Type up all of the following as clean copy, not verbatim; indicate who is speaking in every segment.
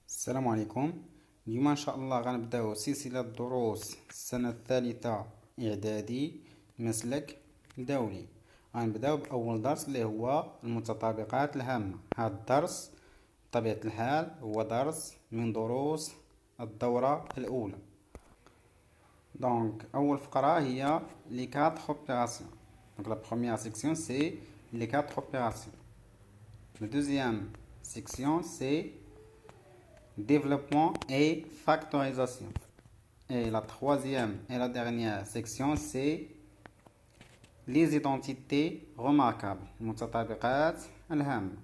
Speaker 1: السلام عليكم. اليوم ان شاء الله غنبداو سلسله دروس السنه الثالثه اعدادي مسلك دولي. غنبداو باول درس اللي هو المتطابقات الهامه. هذا الدرس بطبيعه الحال هو درس من دروس الدوره الاولى. دونك اول فقره هي لي كاتر اوبيراسيون. دونك لا بروميير سيكسيون سي لي كاتر اوبيراسيون. La deuxième section, c'est développement et factorisation. Et la troisième et la dernière section, c'est les identités remarquables. المتطابقات الهامة.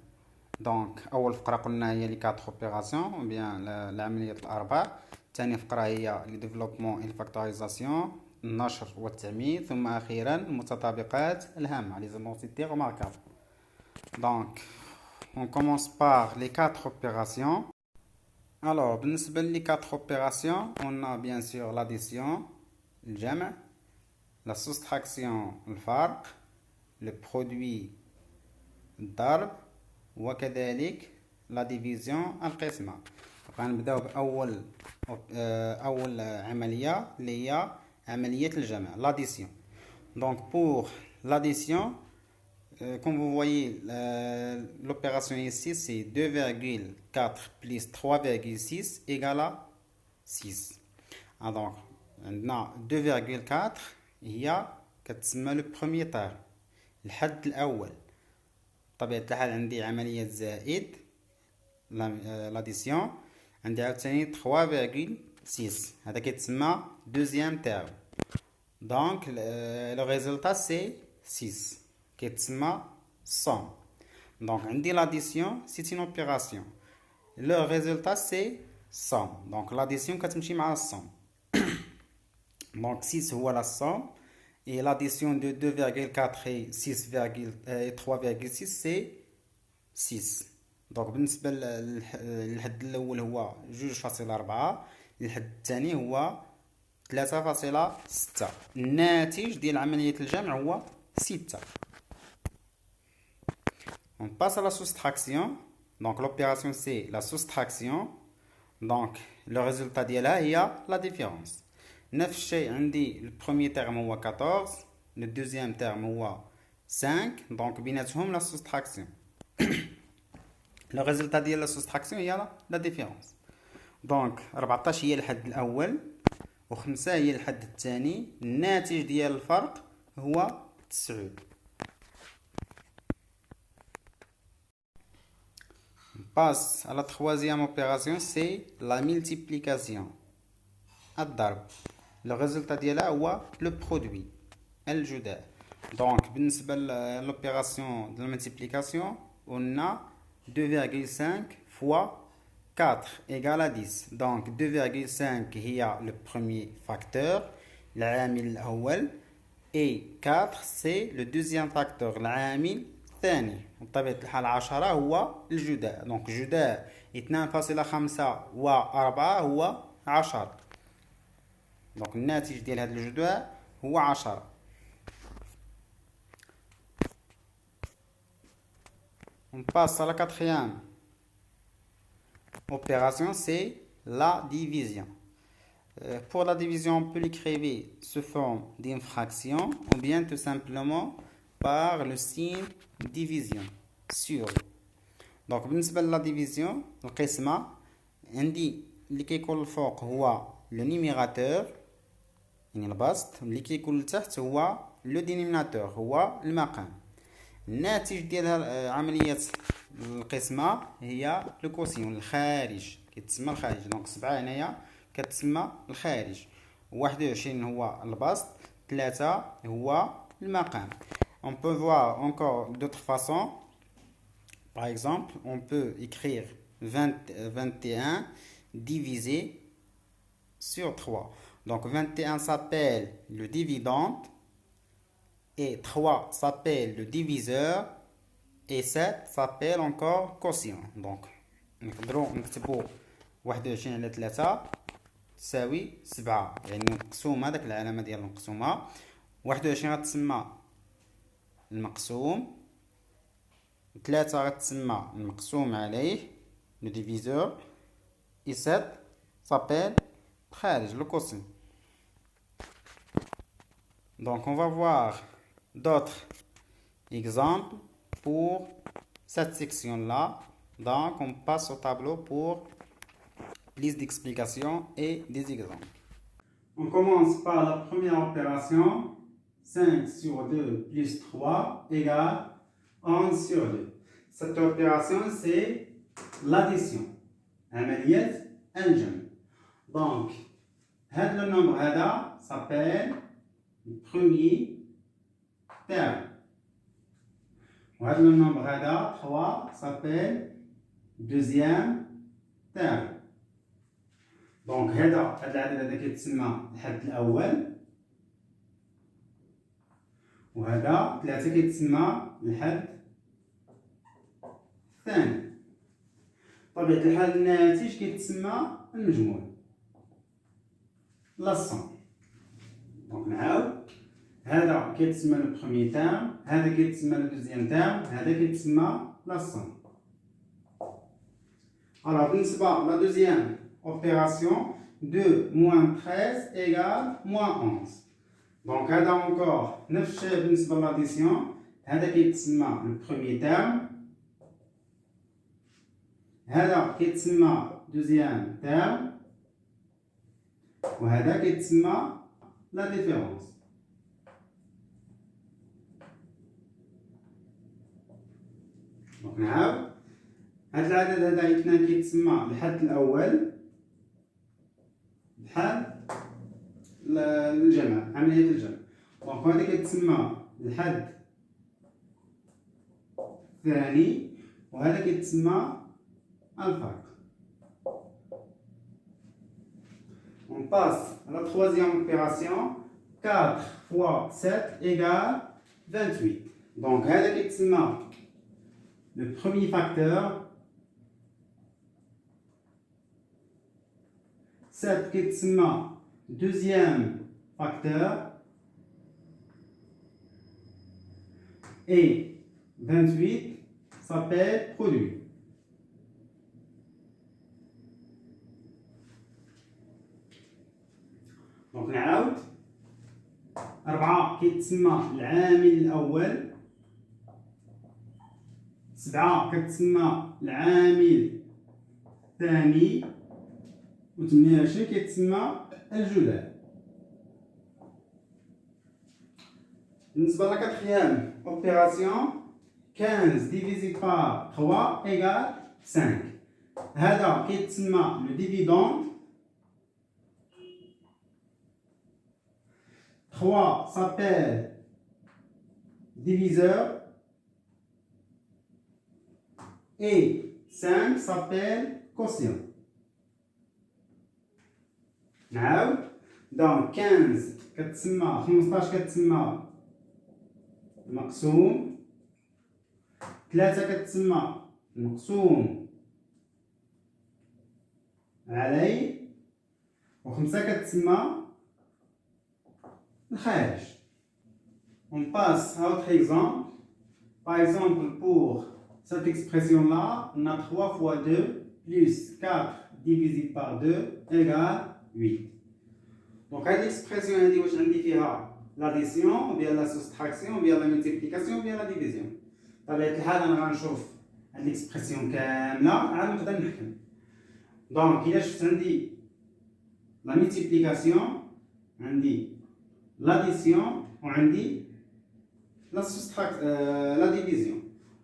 Speaker 1: دونك أول فقرة قلنا هي لي كاتر اوبيراسيون أو بيان العمليات الأربع. ثاني فقرة هي لي ديفلوبمون اي فاكتوريزاسيون، النشر والتعميد، ثم أخيرا المتطابقات الهامة les identités remarquables. Donc, on commence par les quatre opérations. Alors, بالنسبة les quatre opérations, on a bien sûr l'addition, le جمع, la soustraction, le فرق, le produit, الضرب, وكذلك la division, القسمة. غنبداو بأول أول عملية اللي هي عملية الجمع, l'addition. Donc, pour l'addition, comme vous voyez, l'opération ici, c'est 2,4 plus 3,6 égale à 6. Donc, عندنا 2,4 هي كتسمى لو بروميير تيرم، الحد الأول. بطبيعة الحال عندي عملية زائد لاديسيون، عندي عاوتاني 3,6 هذا كيتسمى دوزيام تيرم. دونك لو ريزولتا سي 6 كيتسمى somme. Donc, عندي l'addition, c'est une opération. Le résultat, c'est somme. Donc, l'addition كتمشي مع الsomme. Donc, 6 هو la somme. Et l'addition de 2,4 et 3,6, c'est 6. Donc, بالنسبة للحد الأول هو 2.4. الحد الثاني هو 3.6. الناتج ديال عملية الجمع هو 6. On passe à la soustraction. Donc l'opération c'est la soustraction. Donc le résultat ديالها هي la différence. نفس الشيء عندي le premier terme هو 14, le deuxième terme هو 5. Donc بيناتهم la soustraction. Le résultat ديال la soustraction هي la différence. Donc 14 هي الحد الأول و5 هي الحد الثاني. الناتج ديال الفرق هو 9. Passe à la troisième opération, c'est la multiplication. الضرب. Le résultat ديالها هو le produit. الجداء. Donc, بالنسبة l'opération de la multiplication, on a 2,5 fois 4 égale à 10. Donc, 2,5 هي le premier facteur, العامل الأول. Et 4, c'est le deuxième facteur, العامل الثاني. بطبيعة الحال 10 هو الجداء. دونك الجداء 2.5 و4 هو 10. دونك الناتج ديال هذا الجداء هو 10. On passe à la quatrième opération, c'est la division. Pour la division, on peut l'écrire sous forme d'une fraction ou bien tout simplement par le signe division sur. Donc بالنسبة لا ديفيزيون القسمة عندي اللي كيكون الفوق هو لو نيميراتور يعني البسط، اللي كيكون لتحت هو لو دينيميناتور هو المقام. الناتج ديال عملية القسمة هي لو كوسيون الخارج كيتسمى الخارج. دونك 7 هنايا كتسمى الخارج، 21 هو البسط، 3 هو المقام. On peut voir encore d'autres façons. Par exemple, on peut écrire 21 divisé sur 3. Donc 21 s'appelle le dividende et 3 s'appelle le diviseur et 7 s'appelle encore quotient. Donc نقدروا نكتبوا 21 على 3 تساوي 7، يعني مقسومة داك العلامة ديال المقسومة. 21 غتسمى المقسوم، 3 غتسمى المقسوم عليه لو ديفيزور، et 7 s'appelle خارج, le cosine. Donc, on va voir d'autres exemples pour cette section-là. Donc, on passe au tableau pour liste d'explications et des exemples. On commence par la première opération. 5 sur 2 plus 3 égale 11 sur 2. Cette opération, c'est l'addition. عملية الجمع. Donc, le nombre هذا s'appelle le premier terme. Le nombre هذا 3 s'appelle deuxième terme. Donc, هذا العدد هذا كيتسمى الحد الأول. وهذا 3 كيتسمى الحد الثاني. بطبيعة الحال الناتج كيتسمى المجموع. لا الصم. دونك نعاود هذا كيتسمى لو بروميي تيرم، هذا كيتسمى لو دوزيام تيرم، هذا كيتسمى لا الصم. Alors بالنسبة لا دوزيام اوبيراسيون 2 moins 13 égale moins 11. دونك هذا encore نفس الشيء بالنسبة لاديسيون، هذا كيتسمى لو بروميي تيرم، هذا كيتسمى دوزيام تيرم، وهذا كيتسمى لا ديفيرونس. دونك نعاود هاد العدد هذا الاثنان كيتسمى الحد الاول بحال الجمع، عملية الجمع. دونك هذا كيتسمى الحد الثاني، وهذا كيتسمى الفرق. On passe à la troisième opération. 4 fois 7 égale 28. Donc, هذا كيتسمى le premier facteur. 7 كيتسمى deuxième facteur. Et 28 s'appelle produit. دونك نعاود 4 كيتسمى العامل الأول، 7 كتسمى العامل الثاني، و 28 كيتسمى الجدال. بالنسبة لا كاتريام اوبيراسيون 15 divisé par 3 égale 5. هذا كيتسمى لو ديفيدوند. 3 s'appelle diviseur et 5 s'appelle quotient. نعاود donc 15 كتسمى 15 كتسمى المقسوم، 3 كتسمى المقسوم عليه، و5 كتسمى الخارج. On passe à autre exemple. Par exemple, pour cette expression-là, on a 3 fois 2 plus 4 divisé par 2 égale 8. Donc, cette expression, on dit l'addition, ou bien la soustraction, ou bien la multiplication, ou bien la division. بطبيعة الحال أنا غنشوف هاد l'expression كاملة عاد نقدر نحكم. دونك إلا شفت عندي la multiplication، عندي l'addition وعندي la division.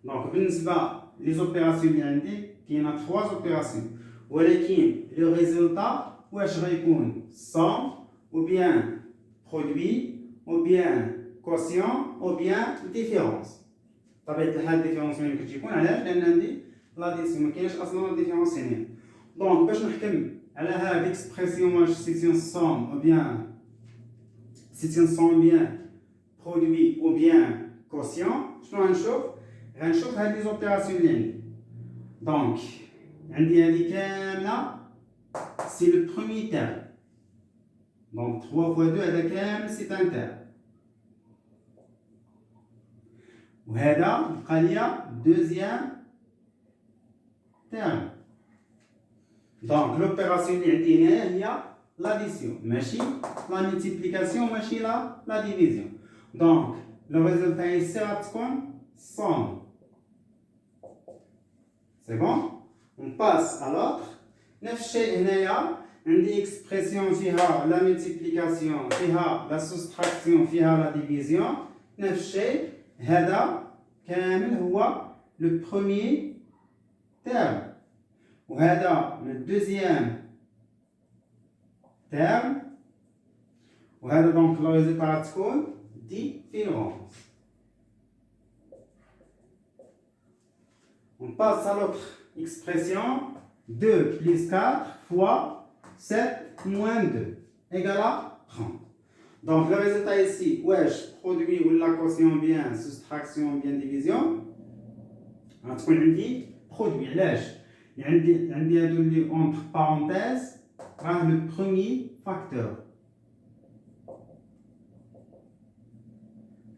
Speaker 1: Donc بالنسبة لي زوبيراسيون اللي عندي كاينة 3 زوبيراسيون، ولكن لو ريزولتا واش غيكون somme ou bien produit ou bien quotient ou bien différence. بطبيعة الحال الديفيرونس ما يمكنش يكون، علاش؟ لأن عندي لاديسيون مكاينش أصلا ديفيرونس هنا. دونك باش نحكم على هاد ليكسبرسيون واش سيت ان somme ou bien c'est un somme bien produit ou bien quotient. شنو غنشوف هاد لي زوبيراسيون اللي عندي. دونك عندي هادي كاملة سي لو بروميي تيرم. دونك 3 fois 2 هذا كامل سي ان تيرم، وهذا بقى ليا دوزيام تيرم. دونك لوبيراسيون اللي عندي هنا هي لاديسيون ماشي لا ملتيبليكاسيون ماشي لا ديفيزيون. دونك لو ريزولتا ايسي غتكون صوم. سي بون. اون باس ا لوطر. نفس الشيء هنايا عندي اكسبرسيون فيها لا ملتيبليكاسيون فيها لا سوستراكسيون فيها لا ديفيزيون. نفس الشيء هذا كامل هو لو بروميي تيرم وهذا لو دوزيام تيرم وهذا دونك لو ريزولتا غتكون ديفيرونس. On passe à l'autre expression. 2 plus 4 fois 7 moins 2 égale à 30. Donc le résultat ici, wesh, produit ou la quotient bien, soustraction bien, division. On dit produit. عندي entre parenthèses le premier facteur.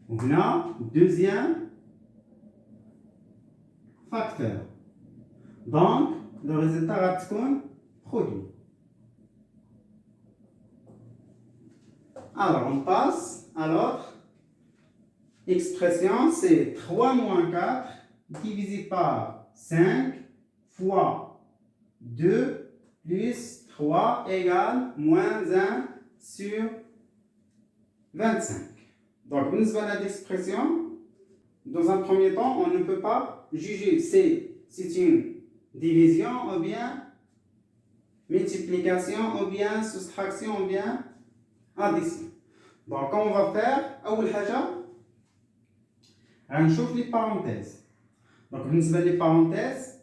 Speaker 1: On a deuxième facteur. Donc le résultat va être produit. Alors, on passe à l'autre expression, c'est 3 moins 4 divisé par 5 fois 2 plus 3 égale moins 1 sur 25. Donc, nous avons l'expression. Dans un premier temps, on ne peut pas juger si c'est une division ou bien multiplication ou bien soustraction ou bien addition. Donc, on va faire, أول حاجة غنشوف les parenthèses. Donc, بالنسبة les parenthèses,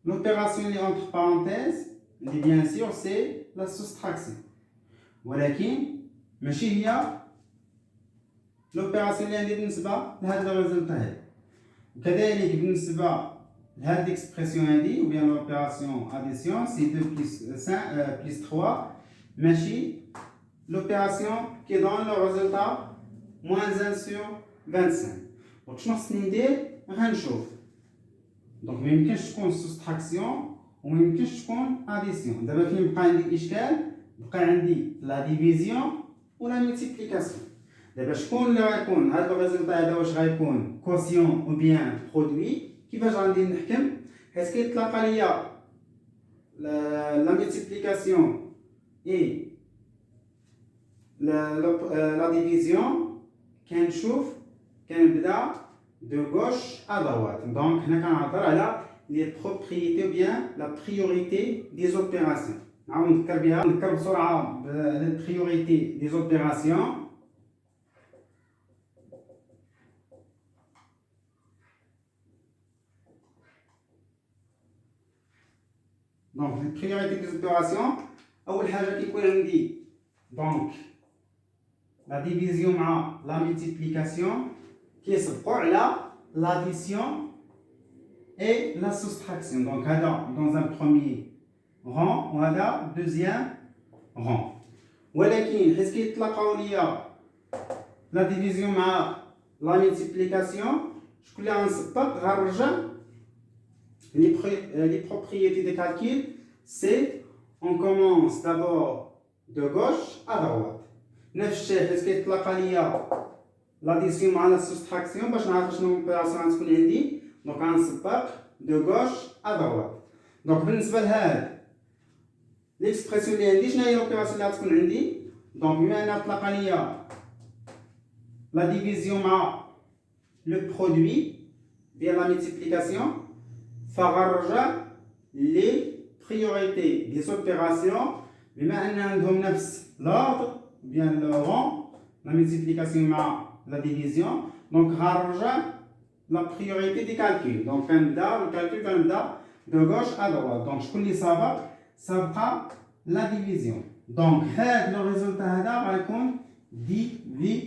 Speaker 1: l'opération entre parenthèses, bien sûr, c'est la soustraction. ولكن ماشي هي l'opération اللي عندي بالنسبة لهذا الريزلت هذا. وكذلك بالنسبة لهذه l'expression هذه ou bien l'opération addition, c'est 2 plus 3 ماشي l'opération qui donne le résultat moins 1 sur 25. Donc شنو خصني ندير؟ غنشوف. دونك ما يمكنش تكون سوستراكسيون وما يمكنش تكون اديسيون. دابا فين بقى عندي الاشكال؟ بقى عندي لا ديفيزيون ولا ملتيبليكاسيون. دابا شكون اللي غيكون هذا الريزلتا هذا واش غيكون كوسيون او بيان برودوي؟ كيفاش غادي نحكم؟ حيت كيتلاقى ليا لا ملتيبليكاسيون اي لا ديفيزيون كنشوف كنبدا دو غوش ا دروات. دونك هنا كنهضر على لي بروبريتي بيان لا بريوريتي دي زوبيراسيون. نعاود نذكر بسرعه لي بريوريتي دي زوبيراسيون. دونك لي بريوريتي دي زوبيراسيون اول حاجه كيكون عندي دونك la division مع la multiplication كيسبقوا على l'addition et la soustraction. Donc هذا dans un premier rang وهذا deuxième rang. ولكن حيت كيتلاقاو ليا la division مع la multiplication شكون اللي غنسبق غنرجع les propriétés des calculs. C'est on commence d'abord de gauche à droite. نفس الشيء حيت كيتلاقى ليا لاديسيون مع لا سوستراكسيون باش نعرف شنو الاوبيراسيون غتكون عندي. دونك غنسبق دو غوش ا دروات. دونك بالنسبه لهاد ليكسبرسيون اللي عندي شنو هي الاوبيراسيون اللي غتكون عندي؟ دونك بما ان تلاقى ليا لا ديفيزيون مع لو برودوي ديال لا ملتيبليكاسيون فغنرجع لي بريوريتي دي زوبيراسيون بما ان عندهم نفس لوردر bien le rang, la multiplication ma la division. Donc, la priorité des calculs. Donc, le calcul de gauche à droite. Donc, je connais ça va la division. Donc, le résultat va être division.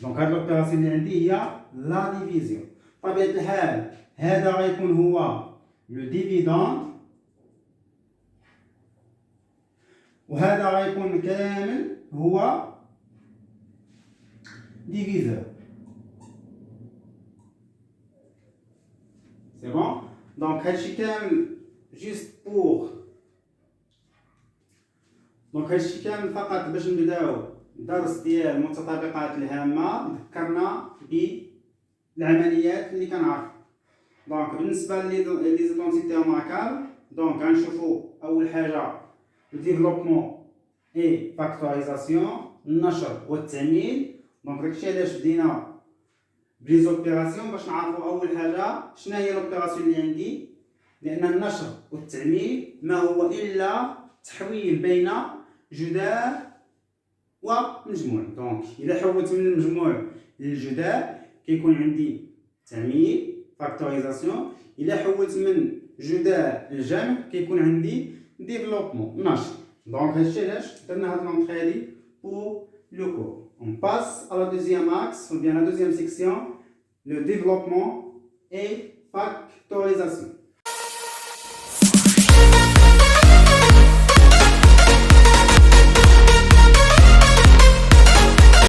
Speaker 1: Donc, l'opération il y a la division. طبيعة الحال هذا غيكون هو le dividende وهذا غيكون كامل هو ديفيزور. سي بون. دونك هادشي كامل جيست بور دونك هادشي كامل فقط باش نبداو الدرس ديال المتطابقات الهامه. ذكرنا بالعمليات اللي كنعرف. دونك بالنسبه لي زيدونتيتي ريماركابل دونك غنشوفو اول حاجه الديفلوبمون اي فاكتوريزاسيون، النشر والتعميل. دونك داكشي علاش بدينا بليزوبيراسيون باش نعرفو اول حاجه شنو هي لوبيراسيون اللي عندي، لان النشر والتعميل ما هو الا تحويل بين جدار ومجموع. دونك اذا حولت من المجموع للجدار كيكون عندي تعميل فاكتوريزاسيون، الا حولت من جدار للجمع كيكون عندي ديفلوبمون نشر. دونك هادشي علاش درنا هاد لونطري هادي بور لو كور. On passe à la deuxième axe, ou bien la deuxième section, le développement et factorisation.